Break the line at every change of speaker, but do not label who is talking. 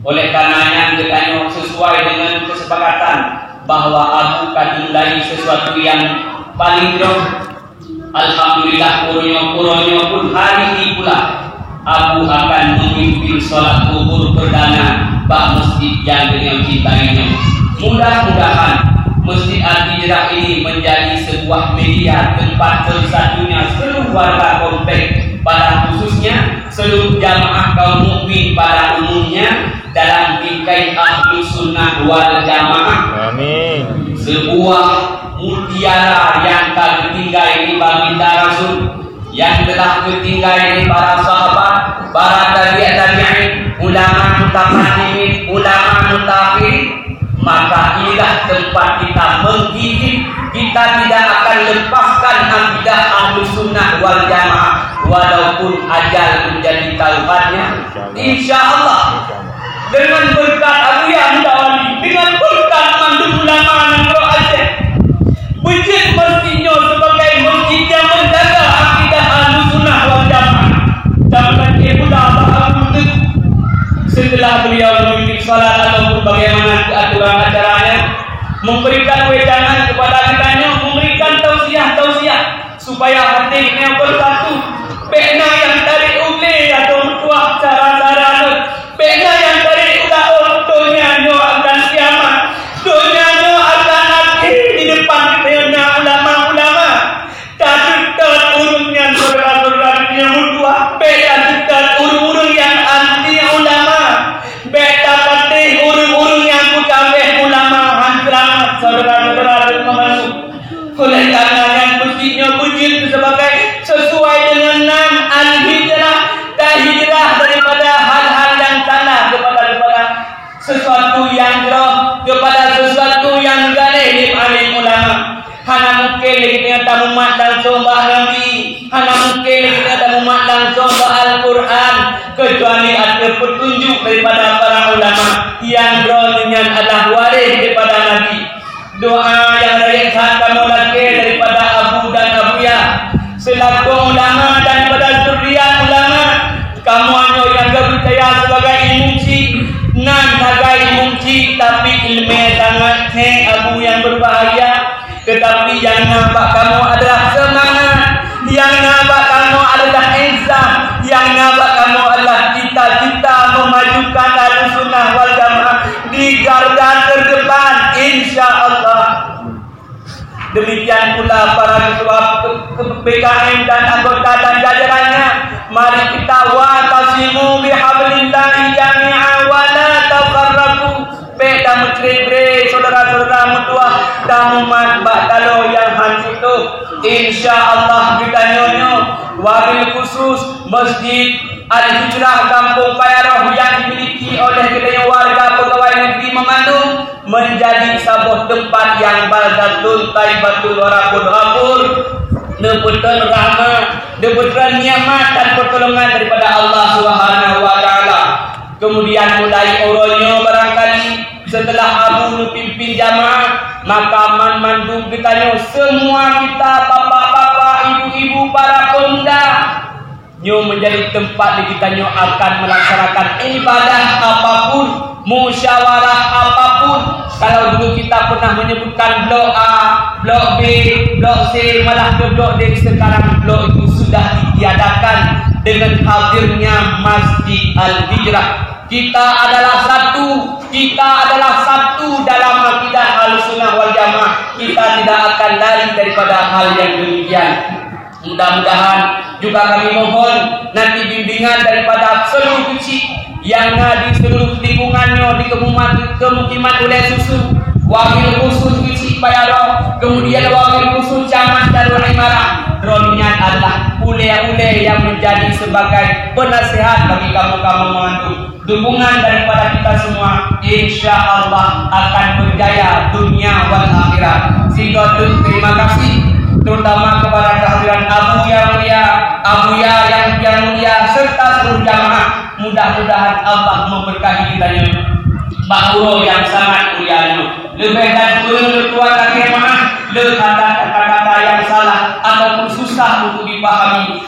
Oleh karenanya kita sesuai dengan kesepakatan bahwa Abu kadulai sesuatu yang paling drop. Alhamdulillah kuronyo pun hari ini pula Abu akan memimpin sholat kubur perdana bak masjid yang beliau cintainya. Mudah-mudahan Masjid Al-Hijrah ini menjadi sebuah media tempat bersatunya seluruh warga komplek, pada khususnya seluruh jamaah kaum mukmin pada umumnya dalam bingkai Ahlus Sunnah wal Jamaah.
Amin.
Sebuah mutiara yang tak ketinggai di baginda Rasul, yang telah ketinggai di para sahabat, para tabi'in, ulama mutaqaddimin, ulama mutaakhirin. Maka inilah tempat kita menggigit. Kita tidak akan lepaskan akidah Ahlus Sunnah wal Jamaah walaupun ajal menjadi taubatnya. InsyaAllah dengan berkat Abu Ya Mutawali, dengan berkat mandu ulama Nangro Aceh, masjid masjidnya sebagai masjid yang menjaga akidah Ahlus Sunnah wal Jamaah dapat setelah beliau memimpin salat ataupun bagaimana aturan acaranya, memberikan wejangan kepada kitanya, memberikan tausiah supaya hatinya bersatu. Pena yang dari ule atau tuah cara-cara, pena yang dari udah dunia akan kiamat, dunia akan mati di depan pena ulama-ulama. Tak urungnya saudara-saudara yang mutua, beda dekat urung-urung yang anti ulama, beda patih urung-urung yang kutambah ulama hantaran saudara-saudara memasuk. Oleh karena yang mestinya bujit sebagai sesuai dengan nam al-hijrah, hijrah daripada hal-hal yang tanah kepada sesuatu yang jauh, kepada sesuatu yang galih di alim ulama. Hana mungkin kita tahu mat langsung Nabi, hana mungkin kita tahu mat langsung Al-Quran, kecuali ada petunjuk daripada para ulama yang rohnya adalah waris daripada Nabi. Doa yang direksakan lagi daripada Abu dan Abu Ya selaku ulama dan pada zuriat ulama. Kamu hanya yang percaya sebagai ilmuci, nan sebagai ilmuci, tapi ilmu sangat Abu yang berbahaya. Tetapi yang nampak kamu adalah semangat, yang nampak kamu adalah izah, yang nampak kamu adalah cita-cita memajukan Ahlus Sunnah wal Jamaah di garda terdepan, insya-Allah. Demikian pula para ketua PKM dan anggota dan jajarannya. Mari kita wa'tasimu bihablillahi jami'an wa la tafarraqu. Beda menteri saudara-saudara mutua dan umat bakalo yang hancur tu. InsyaAllah kita nyonyo wabil khusus Masjid Al-Hijrah Kampung Payaroh yang dimiliki oleh kedai warga pegawai negeri Memandung menjadi sebuah tempat yang baldatun taibatul warakul ghafur, nebetan rahmat, nebetan nikmat dan pertolongan daripada Allah Subhanahu wa taala. Kemudian mulai orangnya barangkali setelah Abu pimpin jamaah, maka mandung kitanya semua kita bapak-bapak, ibu-ibu, para pemuda nyo menjadi tempat di kita nyo akan melaksanakan ibadah apapun, musyawarah apapun. Kalau dulu kita pernah menyebutkan blok A, blok B, blok C, malah ke blok D, sekarang blok itu sudah ditiadakan dengan hadirnya Masjid Al-Hijrah. Kita adalah satu dalam akidah Ahlussunnah wal Jamaah. Kita tidak akan lari daripada hal yang demikian. Mudah-mudahan juga kami mohon nanti bimbingan daripada seluruh kecil yang di seluruh lingkungannya di kemukiman Ulai Susu, wakil khusus kecil Payaroh, kemudian wakil khusus Camat Darul Imarah. Dronian adalah ule-ule yang menjadi sebagai penasehat bagi kamu-kamu membantu. Dukungan daripada kita semua insya-Allah akan berjaya dunia wal akhirat. Sehingga terima kasih terutama kepada kehadiran Abu Ya yang mulia serta seluruh jamaah. Mudah-mudahan Allah memberkahi kitanya. Makhluk yang sangat mulia. Lebih dan kurang kuat jamaah, kata-kata yang salah ataupun susah untuk dipahami.